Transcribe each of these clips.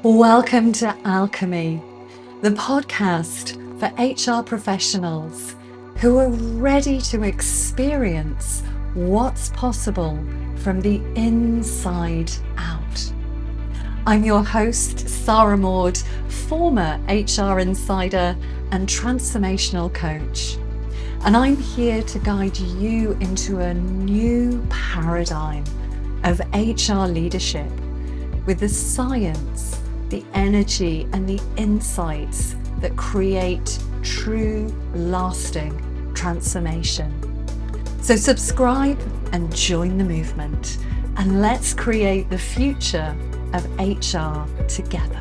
Welcome to Alchemy, the podcast for HR professionals who are ready to experience what's possible from the inside out. I'm your host, Sarah Maud, former HR insider and transformational coach. And I'm here to guide you into a new paradigm of HR leadership with the science, the energy, and the insights that create true, lasting transformation. So subscribe and join the movement, and let's create the future of HR together.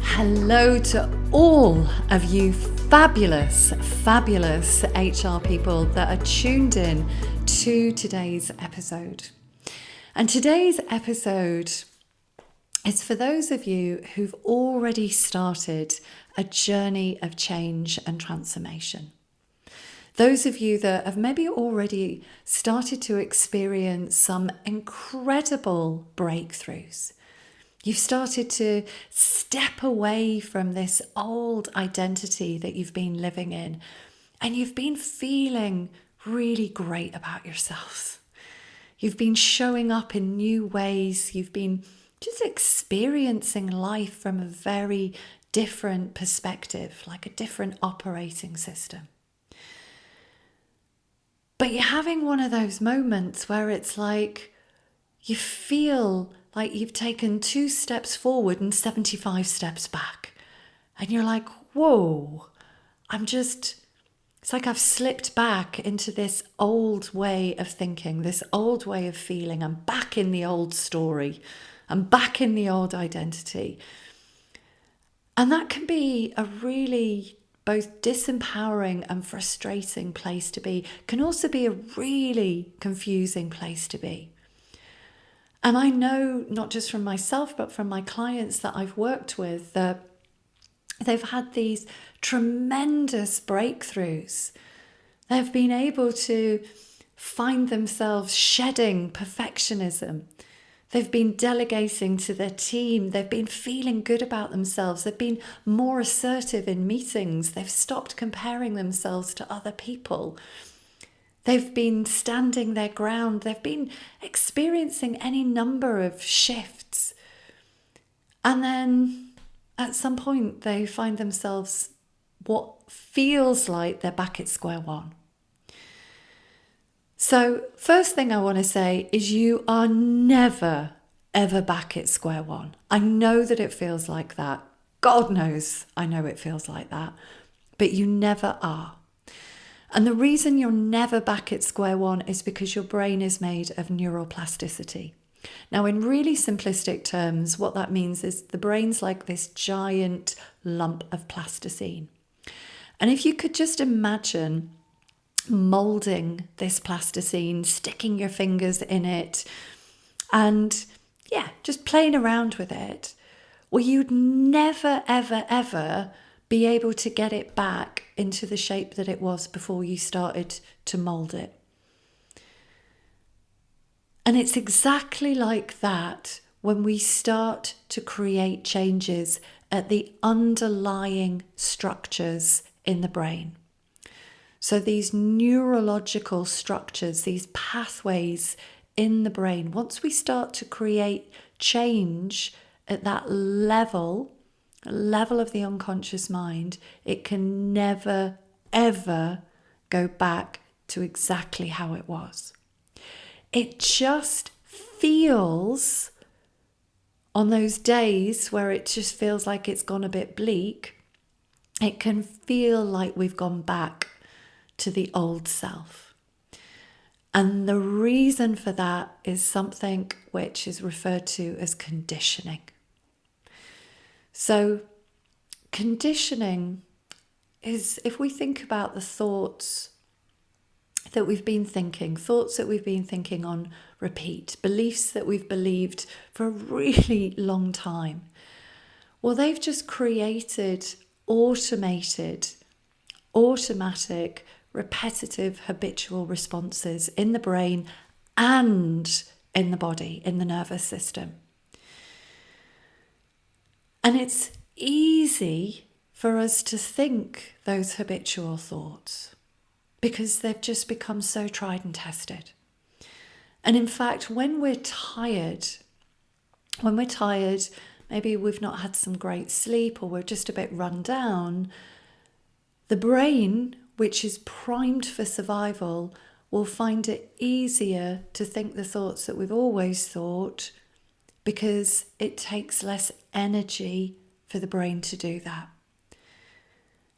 Hello to all of you fabulous HR people that are tuned in to today's episode. And today's episode is for those of you who've already started a journey of change and transformation. Those of you that have maybe already started to experience some incredible breakthroughs. You've started to step away from this old identity that you've been living in, and you've been feeling really great about yourself. You've been showing up in new ways. You've been just experiencing life from a very different perspective, like a different operating system. But you're having one of those moments where it's like you feel like you've taken 2 steps forward and 75 steps back. And you're like, whoa, it's like I've slipped back into this old way of thinking, this old way of feeling. I'm back in the old story. I'm back in the old identity. And that can be a really both disempowering and frustrating place to be. Can also be a really confusing place to be. And I know, not just from myself, but from my clients that I've worked with, that they've had these tremendous breakthroughs. They've been able to find themselves shedding perfectionism. They've been delegating to their team. They've been feeling good about themselves. They've been more assertive in meetings. They've stopped comparing themselves to other people. They've been standing their ground. They've been experiencing any number of shifts. And then at some point, they find themselves what feels like they're back at square one. So first thing I want to say is you are never, ever back at square one. I know that it feels like that. God knows I know it feels like that. But you never are. And the reason you're never back at square one is because your brain is made of neuroplasticity. Now, in really simplistic terms, what that means is the brain's like this giant lump of plasticine. And if you could just imagine molding this plasticine, sticking your fingers in it, and just playing around with it, well, you'd never, ever, ever be able to get it back into the shape that it was before you started to mold it. And it's exactly like that when we start to create changes at the underlying structures in the brain. So these neurological structures, these pathways in the brain, once we start to create change at that level of the unconscious mind, it can never, ever go back to exactly how it was. It just feels, on those days where it just feels like it's gone a bit bleak, it can feel like we've gone back to the old self. And the reason for that is something which is referred to as conditioning. So conditioning is, if we think about the thoughts that we've been thinking, thoughts that we've been thinking on repeat, beliefs that we've believed for a really long time, well, they've just created automatic, repetitive, habitual responses in the brain and in the body, in the nervous system. And it's easy for us to think those habitual thoughts because they've just become so tried and tested. And in fact, when we're tired, maybe we've not had some great sleep or we're just a bit run down, the brain, which is primed for survival, will find it easier to think the thoughts that we've always thought because it takes less energy for the brain to do that.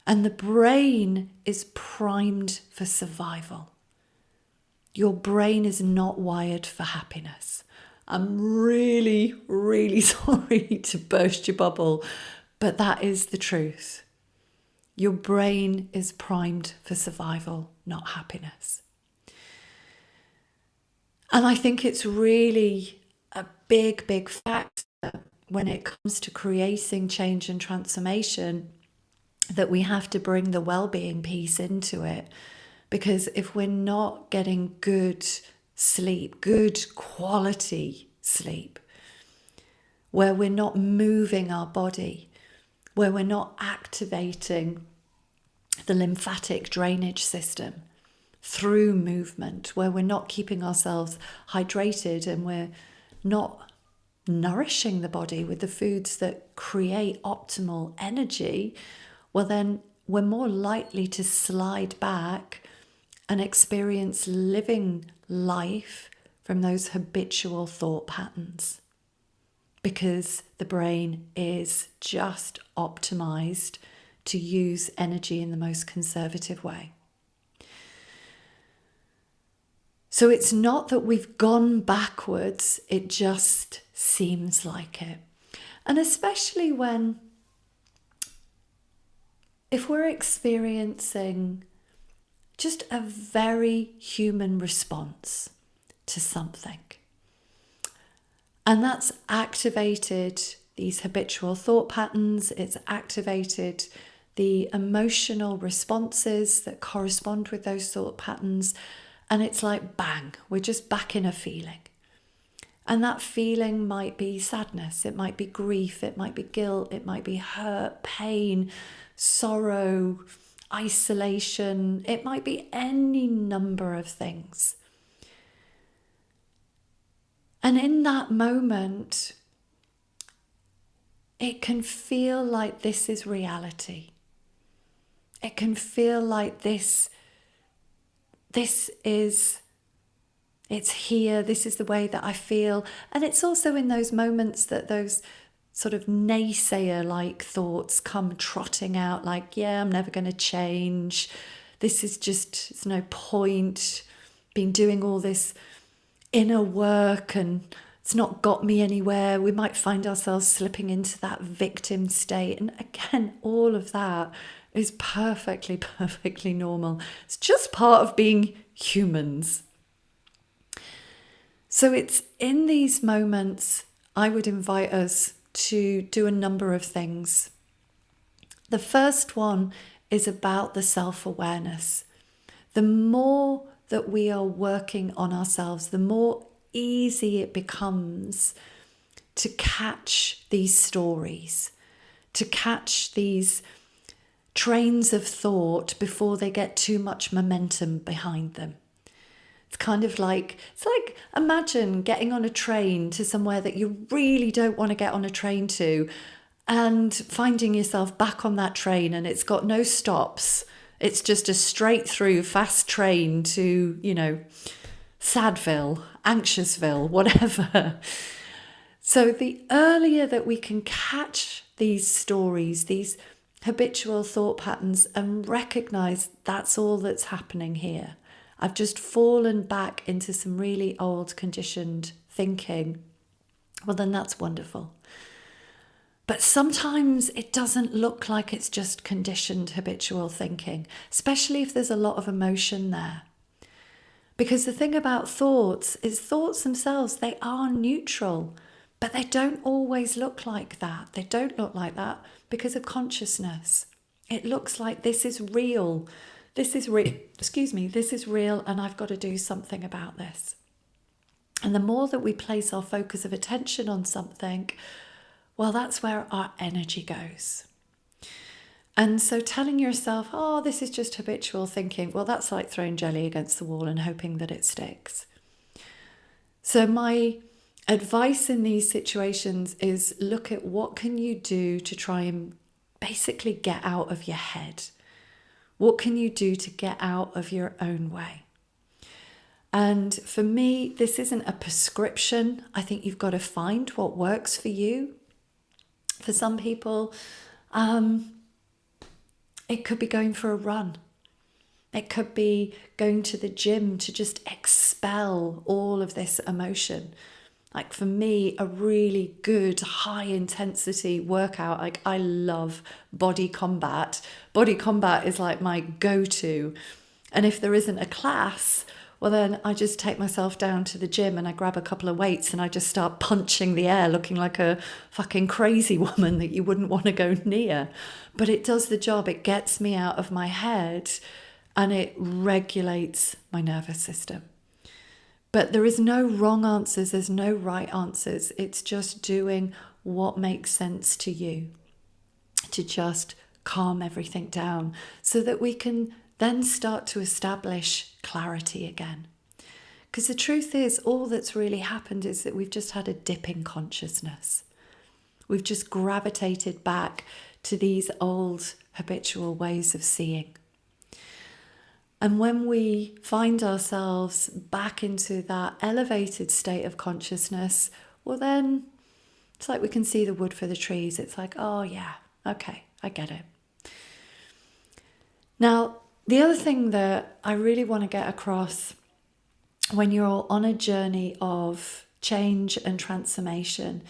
And the brain is primed for survival. Your brain is not wired for happiness. I'm really, really sorry to burst your bubble, but that is the truth. Your brain is primed for survival, not happiness. And I think it's really a big, big factor when it comes to creating change and transformation that we have to bring the well-being piece into it. Because if we're not getting good sleep, good quality sleep, where we're not moving our body, where we're not activating the lymphatic drainage system through movement, where we're not keeping ourselves hydrated and we're not nourishing the body with the foods that create optimal energy, well then we're more likely to slide back and experience living life from those habitual thought patterns, because the brain is just optimized to use energy in the most conservative way. So it's not that we've gone backwards, it just seems like it. And especially if we're experiencing just a very human response to something, and that's activated these habitual thought patterns, it's activated the emotional responses that correspond with those thought patterns, and it's like bang, we're just back in a feeling. And that feeling might be sadness, it might be grief, it might be guilt, it might be hurt, pain, sorrow, isolation, it might be any number of things. And in that moment, it can feel like this is reality. It can feel like it's here, this is the way that I feel. And it's also in those moments that those sort of naysayer-like thoughts come trotting out like, yeah, I'm never going to change. This is just, it's no point. Been doing all this inner work and it's not got me anywhere. We might find ourselves slipping into that victim state. And again, all of that is perfectly normal. It's just part of being humans. So it's in these moments, I would invite us to do a number of things. The first one is about the self-awareness. The more that we are working on ourselves, the more easy it becomes to catch these stories, to catch these trains of thought before they get too much momentum behind them. It's like imagine getting on a train to somewhere that you really don't want to get on a train to and finding yourself back on that train and it's got no stops. It's just a straight through fast train to, Sadville, Anxiousville, whatever. So the earlier that we can catch these stories, these habitual thought patterns and recognize that's all that's happening here. I've just fallen back into some really old conditioned thinking. Well, then that's wonderful. But sometimes it doesn't look like it's just conditioned habitual thinking, especially if there's a lot of emotion there. Because the thing about thoughts is thoughts themselves, they are neutral, but they don't always look like that. They don't look like that because of consciousness. It looks like this is real. This is real and I've got to do something about this. And the more that we place our focus of attention on something, well, that's where our energy goes. And so telling yourself, oh, this is just habitual thinking, well, that's like throwing jelly against the wall and hoping that it sticks. So my advice in these situations is look at what can you do to try and basically get out of your head. What can you do to get out of your own way? And for me, this isn't a prescription. I think you've got to find what works for you. For some people, it could be going for a run. It could be going to the gym to just expel all of this emotion. Like for me, a really good high intensity workout, like I love body combat. Body combat is like my go-to. And if there isn't a class, well then I just take myself down to the gym and I grab a couple of weights and I just start punching the air looking like a fucking crazy woman that you wouldn't want to go near. But it does the job. It gets me out of my head and it regulates my nervous system. But there is no wrong answers, there's no right answers. It's just doing what makes sense to you to just calm everything down so that we can then start to establish clarity again. Because the truth is, all that's really happened is that we've just had a dip in consciousness. We've just gravitated back to these old habitual ways of seeing. And when we find ourselves back into that elevated state of consciousness, well then it's like we can see the wood for the trees. It's like, oh yeah, okay, I get it. Now, the other thing that I really want to get across when you're on a journey of change and transformation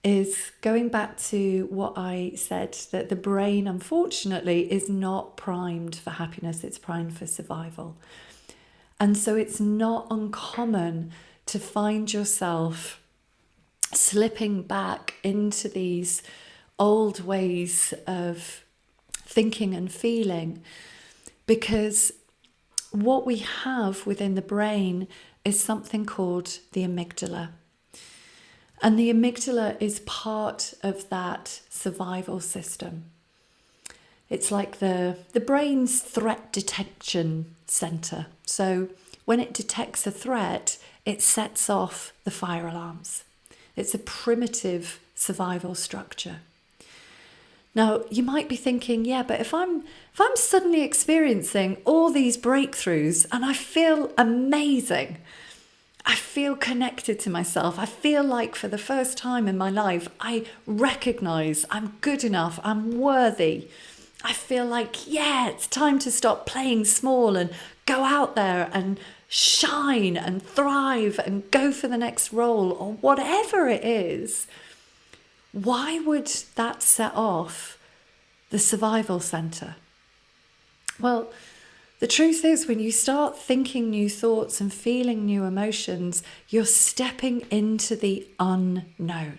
is going back to what I said, that the brain, unfortunately, is not primed for happiness, it's primed for survival. And so it's not uncommon to find yourself slipping back into these old ways of thinking and feeling, because what we have within the brain is something called the amygdala. And the amygdala is part of that survival system. It's like the brain's threat detection center. So when it detects a threat, it sets off the fire alarms. It's a primitive survival structure. Now, you might be thinking, yeah, but if I'm suddenly experiencing all these breakthroughs and I feel amazing, I feel connected to myself. I feel like for the first time in my life, I recognize I'm good enough, I'm worthy. I feel like, yeah, it's time to stop playing small and go out there and shine and thrive and go for the next role or whatever it is. Why would that set off the survival center? Well, the truth is, when you start thinking new thoughts and feeling new emotions, you're stepping into the unknown.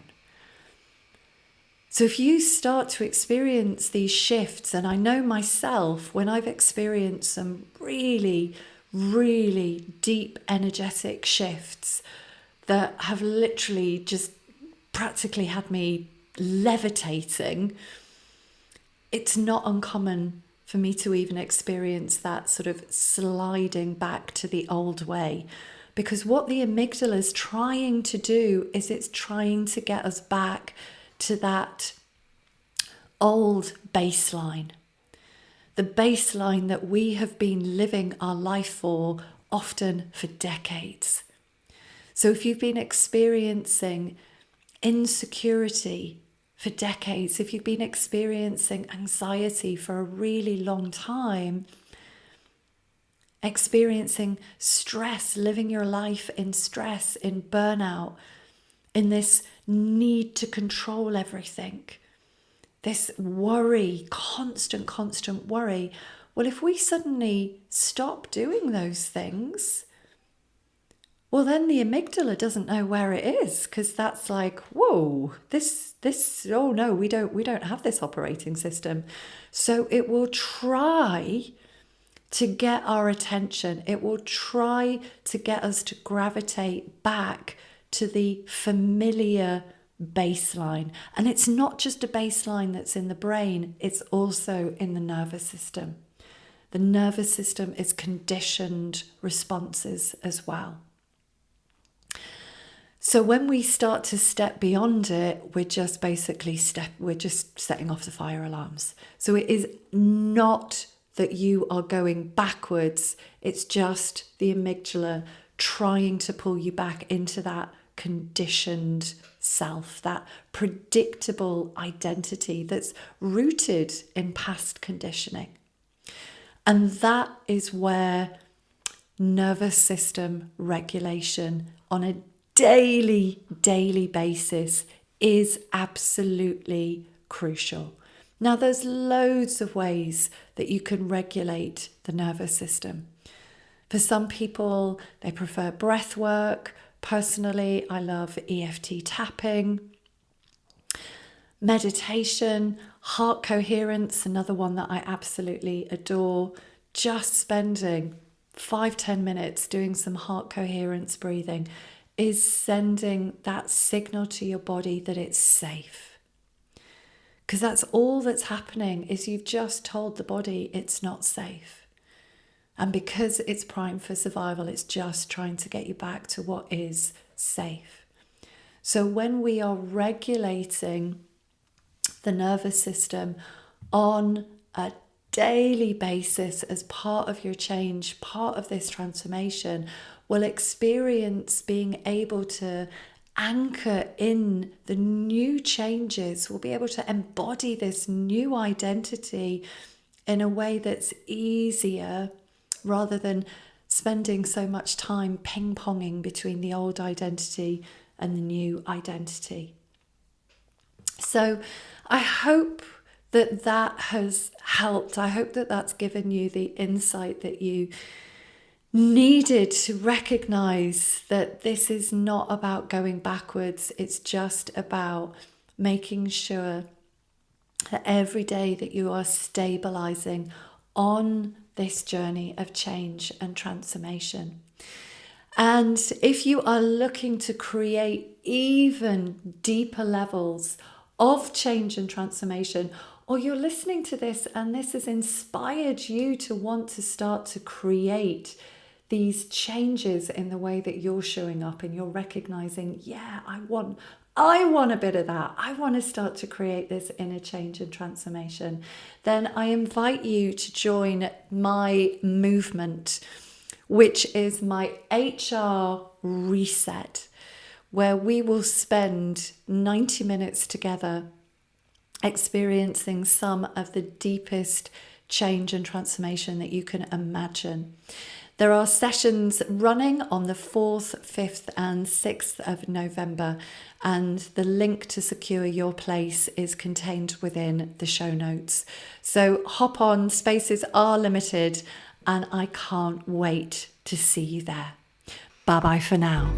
So if you start to experience these shifts, and I know myself, when I've experienced some really, really deep energetic shifts that have literally just practically had me levitating, it's not uncommon for me to even experience that sort of sliding back to the old way. Because what the amygdala is trying to do is it's trying to get us back to that old baseline. The baseline that we have been living our life for, often for decades. So if you've been experiencing insecurity for decades, if you've been experiencing anxiety for a really long time, experiencing stress, living your life in stress, in burnout, in this need to control everything, this worry, constant worry. Well, if we suddenly stop doing those things, well, then the amygdala doesn't know where it is, because that's like, whoa, this, oh no, we don't have this operating system. So it will try to get our attention. It will try to get us to gravitate back to the familiar baseline. And it's not just a baseline that's in the brain, it's also in the nervous system. The nervous system is conditioned responses as well. So when we start to step beyond it, we're just setting off the fire alarms. So it is not that you are going backwards, it's just the amygdala trying to pull you back into that conditioned self, that predictable identity that's rooted in past conditioning. And that is where nervous system regulation on a daily basis is absolutely crucial. Now, there's loads of ways that you can regulate the nervous system. For some people, they prefer breath work. Personally, I love EFT tapping. Meditation, heart coherence, another one that I absolutely adore. Just spending 5-10 minutes doing some heart coherence breathing is sending that signal to your body that it's safe. Because that's all that's happening, is you've just told the body it's not safe. And because it's primed for survival, it's just trying to get you back to what is safe. So when we are regulating the nervous system on a daily basis as part of your change, part of this transformation, we'll experience being able to anchor in the new changes. We'll be able to embody this new identity in a way that's easier, rather than spending so much time ping-ponging between the old identity and the new identity. So I hope that has helped. I hope that that's given you the insight that you needed to recognize that this is not about going backwards. It's just about making sure that every day that you are stabilizing on this journey of change and transformation. And if you are looking to create even deeper levels of change and transformation, or you're listening to this and this has inspired you to want to start to create these changes in the way that you're showing up, and you're recognizing, yeah, I want a bit of that. I want to start to create this inner change and transformation. Then I invite you to join my movement, which is my HR Reset, where we will spend 90 minutes together experiencing some of the deepest change and transformation that you can imagine. There are sessions running on the 4th, 5th and 6th of November, and the link to secure your place is contained within the show notes. So hop on, spaces are limited, and I can't wait to see you there. Bye-bye for now.